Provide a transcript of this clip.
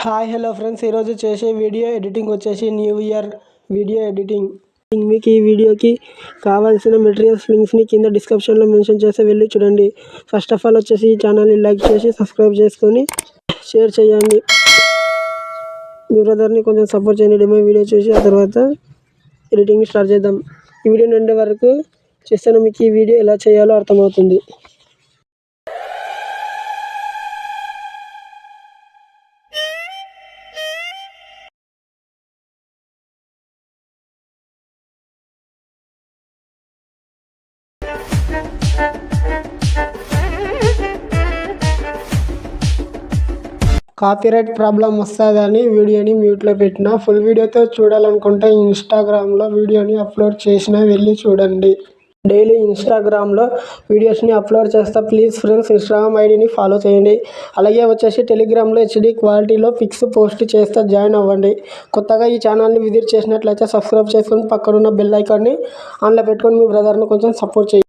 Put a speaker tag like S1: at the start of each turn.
S1: Hi hello friends, ఈరోజు చేసే video editing వచ్చేసి న్యూ ఇయర్ వీడియో ఎడిటింగ్. మీకు ఈ వీడియోకి కావాల్సిన మెటీరియల్స్ లింక్స్ని కింద డిస్క్రిప్షన్లో మెన్షన్ చేసి వెళ్ళి చూడండి. ఫస్ట్ ఆఫ్ ఆల్ వచ్చేసి ఈ ఛానల్ని లైక్ చేసి సబ్స్క్రైబ్ చేసుకొని షేర్ చేయండి. మీ బ్రదర్ని కొంచెం సపోర్ట్ చేయండి. డెమో వీడియో చూసి ఆ తర్వాత ఎడిటింగ్ స్టార్ట్ చేద్దాం. ఈ వీడియో నిండే వరకు చేస్తాను, మీకు ఈ వీడియో ఎలా చేయాలో అర్థమవుతుంది. కాపీరైట్ ప్రాబ్లం వస్తుందని వీడియోని మ్యూట్లో పెట్టిన. ఫుల్ వీడియోతో చూడాలనుకుంటే ఇన్స్టాగ్రామ్లో వీడియోని అప్లోడ్ చేసిన వెళ్ళి చూడండి. డైలీ ఇన్స్టాగ్రామ్లో వీడియోస్ని అప్లోడ్ చేస్తా. ప్లీజ్ ఫ్రెండ్స్, ఇన్స్టాగ్రామ్ ఐడిని ఫాలో చేయండి. అలాగే వచ్చేసి టెలిగ్రామ్లో హెచ్డి క్వాలిటీలో పిక్స్ పోస్ట్ చేస్తే జాయిన్ అవ్వండి. కొత్తగా ఈ ఛానల్ని విజిట్ చేసినట్లయితే సబ్స్క్రైబ్ చేసుకొని పక్కనున్న బెల్ ఐకాన్ని ఆన్లో పెట్టుకొని మీ బ్రదర్ని కొంచెం సపోర్ట్ చేయండి.